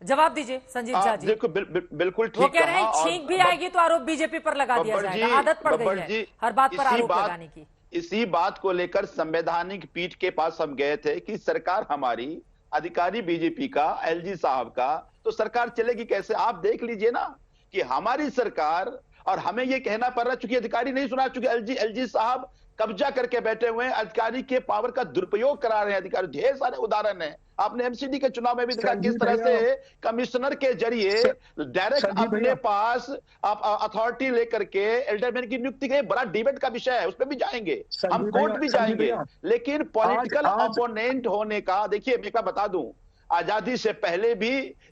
जवाब दीजिए संजीव झा जी। देखो बिल्कुल ठीक वो कह रहे हैं छींक भी आएगी तो आरोप बीजेपी पर लगा दिया जाएगा। आदत पड़ गई है हर बात पर आरोप लगाने की। इसी बात को लेकर संवैधानिक पीठ के पास हम गए थे कि सरकार हमारी, अधिकारी बीजेपी का, एलजी साहब का, तो सरकार चलेगी कैसे? आप देख लीजिए ना कि हमारी सरकार, और हमें यह कहना पड़ रहा है, चूंकि अधिकारी नहीं सुना, चूंकि एलजी साहब कब्जा करके बैठे हुए हैं, अधिकारी के पावर का दुरुपयोग करा रहे हैं अधिकारी। ढेर सारे उदाहरण हैं। आपने एमसीडी के चुनाव में भी देखा किस तरह से कमिश्नर के जरिए डायरेक्ट अपने पास आप अथॉरिटी लेकर के एल्डरमैन की नियुक्ति के। बड़ा डिबेट का विषय है, उस पर भी जाएंगे, हम कोर्ट भी जाएंगे। लेकिन पॉलिटिकल ओपोनेंट होने का, देखिए मैं क्या बता दूं, आजादी से पहले भी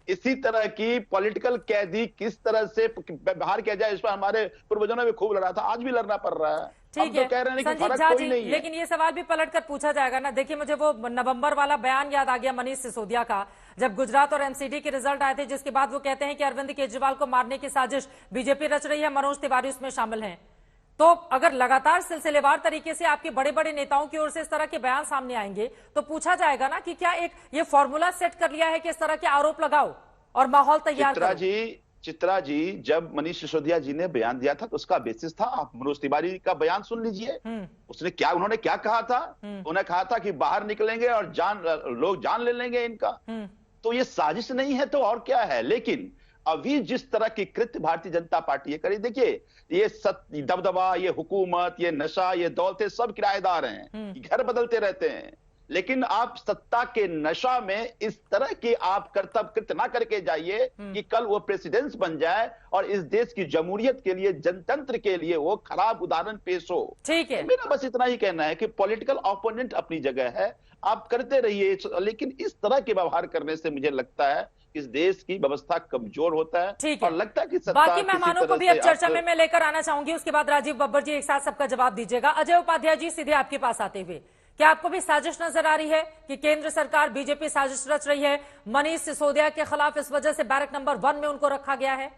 इसी तरह की पॉलिटिकल कैदी किस तरह से व्यवहार किया जाए, इस पर हमारे पूर्वजों ने भी खूब लड़ा था, आज भी लड़ना पड़ रहा है। ठीक है तो कह रहे हैं कि संजीव झा जी, लेकिन ये सवाल भी पलट कर पूछा जाएगा ना। देखिए मुझे वो नवंबर वाला बयान याद आ गया मनीष सिसोदिया का, जब गुजरात और एमसीडी के रिजल्ट आए थे, जिसके बाद वो कहते हैं कि अरविंद केजरीवाल को मारने की साजिश बीजेपी रच रही है, मनोज तिवारी उसमें शामिल हैं। तो अगर लगातार सिलसिलेवार तरीके से आपके बड़े बड़े नेताओं की ओर से इस तरह के बयान सामने आएंगे तो पूछा जाएगा ना कि क्या एक ये फॉर्मूला सेट कर लिया है कि इस तरह के आरोप लगाओ और माहौल तैयार करो। चित्रा जी, जब मनीष सिसोदिया जी ने बयान दिया था तो उसका बेसिस था, आप मनोज तिवारी का बयान सुन लीजिए। उन्होंने क्या कहा था? उन्होंने कहा था कि बाहर निकलेंगे और लोग जान ले लेंगे इनका। तो ये साजिश नहीं है तो और क्या है? लेकिन अभी जिस तरह की कृत्य भारतीय जनता पार्टी ये करी, देखिए ये दबदबा, ये हुकूमत, ये नशा, ये दौलतें सब किराएदार हैं, घर बदलते रहते हैं। लेकिन आप सत्ता के नशा में इस तरह की आप कर्तव्य कृत्य ना करके जाइए कि कल वो प्रेसिडेंस बन जाए और इस देश की जमहूरियत के लिए, जनतंत्र के लिए वो खराब उदाहरण पेश हो। ठीक है, मेरा बस इतना ही कहना है कि पॉलिटिकल ओपोनेंट अपनी जगह है, आप करते रहिए, लेकिन इस तरह के व्यवहार करने से मुझे लगता है इस देश की व्यवस्था कमजोर होता है। और लगता है कि बाकी मेहमानों को भी अब चर्चा में मैं लेकर आना चाहूंगी, उसके बाद राजीव बब्बर जी एक साथ सबका जवाब दीजिएगा। अजय उपाध्याय जी, सीधे आपके पास आते हुए, क्या आपको भी साजिश नजर आ रही है कि केंद्र सरकार बीजेपी साजिश रच रही है? मनीष सिसोदिया के खिलाफ इस वजह से बैरक नंबर 1 में उनको रखा गया है।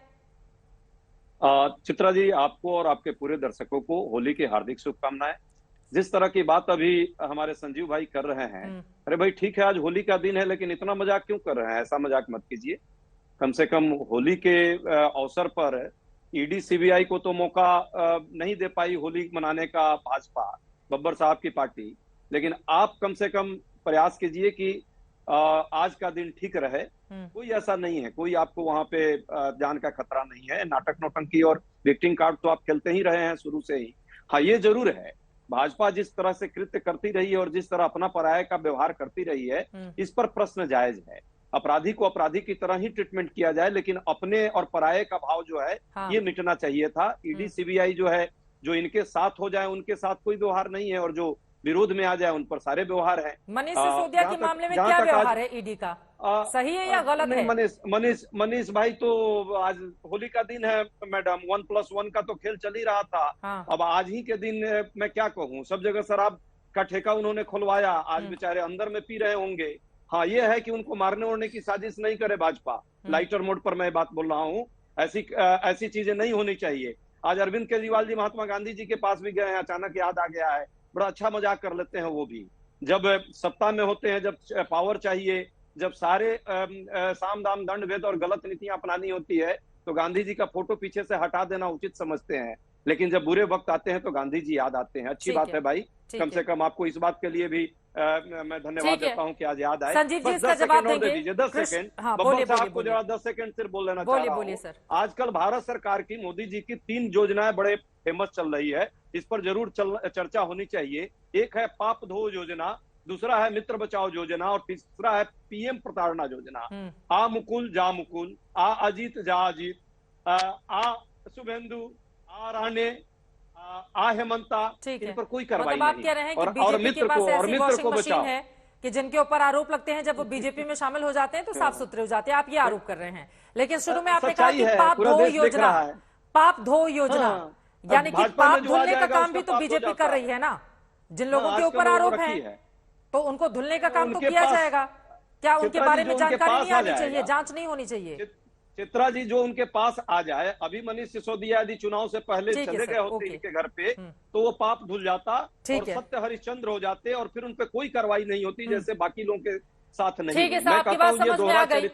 चित्रा जी, आपको और आपके पूरे दर्शकों को होली की हार्दिक शुभकामनाएं। जिस तरह की बात अभी हमारे संजीव भाई कर रहे हैं, अरे भाई ठीक है आज होली का दिन है, लेकिन इतना मजाक क्यों कर रहे हैं? ऐसा मजाक मत कीजिए। कम से कम होली के अवसर पर ईडी सीबीआई को तो मौका नहीं दे पाई होली मनाने का भाजपा, बब्बर साहब की पार्टी। लेकिन आप कम से कम प्रयास कीजिए कि आज का दिन ठीक रहे। कोई ऐसा नहीं है, कोई आपको वहां पे जान का खतरा नहीं है। नाटक नौटंकी और विक्टिंग कार्ड तो आप खेलते ही रहे हैं शुरू से ही। हाँ, ये जरूर है, भाजपा जिस तरह से कृत्य करती रही है और जिस तरह अपना पराया का व्यवहार करती रही है, इस पर प्रश्न जायज है। अपराधी को अपराधी की तरह ही ट्रीटमेंट किया जाए, लेकिन अपने और पराये का भाव जो है ये मिटना चाहिए था। ईडी सीबीआई जो है, जो इनके साथ हो जाए उनके साथ कोई व्यवहार नहीं है, और जो विरोध में आ जाए उन पर सारे व्यवहार हैं। मनीष सिसोदिया के मामले में क्या व्यवहार है ईडी का? सही है या गलत है? मनीष भाई, तो आज होली का दिन है मैडम, 1+1 का तो खेल चल ही रहा था। अब आज ही के दिन मैं क्या कहूँ, सब जगह शराब का ठेका उन्होंने खुलवाया, आज बेचारे अंदर में पी रहे होंगे। हाँ, ये है कि उनको मारने ओढ़ने की साजिश नहीं करे भाजपा। लाइटर मोड पर मैं बात बोल रहा हूँ, ऐसी चीजें नहीं होनी चाहिए। आज अरविंद केजरीवाल जी महात्मा गांधी जी के पास भी गए हैं, अचानक याद आ गया है, बड़ा अच्छा मजाक कर लेते हैं वो भी। जब सत्ता में होते हैं, जब पावर चाहिए, जब सारे साम दाम दंड भेद और गलत नीतियां अपनानी होती है, तो गांधी जी का फोटो पीछे से हटा देना उचित समझते हैं। लेकिन जब बुरे वक्त आते हैं तो गांधी जी याद आते हैं। अच्छी बात है भाई, कम से कम आपको इस बात के लिए भी मैं धन्यवाद देता हूँ कि आज याद आए। संजीव जी इसका जवाब देंगे। 10 सेकंड बब्बर साहब को जरा 10 सेकंड सिर्फ बोल लेना चाह रहा हूँ। आजकल भारत सरकार की, मोदी जी की 3 योजनाएं बड़े फेमस चल रही है, इस पर जरूर चर्चा होनी चाहिए। एक है पाप धो योजना, दूसरा है मित्र बचाओ योजना, और तीसरा है पीएम प्रताड़ना योजना। आ मुकुल जा मुकुल, आ अजीत जा अजीत, आ शुभेंदु, आ राणे, आ हेमंता, इन पर कोई कार्रवाई नहीं। कह रहे हैं कि बीजेपी के पास ऐसी वॉशिंग मशीन है कि जिनके ऊपर आरोप लगते हैं, जब वो बीजेपी में शामिल हो जाते हैं तो साफ सुथरे हो जाते हैं, आप ये आरोप कर रहे हैं। लेकिन शुरू में आपने कहा कि पाप धो योजना, पाप धो योजना, यानी कि पाप धुलने का काम भी तो बीजेपी कर रही है ना। जिन लोगों के ऊपर आरोप है तो उनको धुलने का काम तो किया जाएगा। क्या उनके बारे में जानकारी नहीं आनी चाहिए, जांच नहीं होनी चाहिए? चित्रा जी, जो उनके पास आ जाए, अभी मनीष सिसोदिया यदि चुनाव से पहले चले गए होते इनके घर पे, तो वो पाप धुल जाता और सत्य हरिश्चंद्र हो जाते, और फिर उन पे कोई कार्रवाई नहीं होती, जैसे बाकी लोगों के साथ नहीं। ठीक है साहब, आपकी बात समझ में आ गई।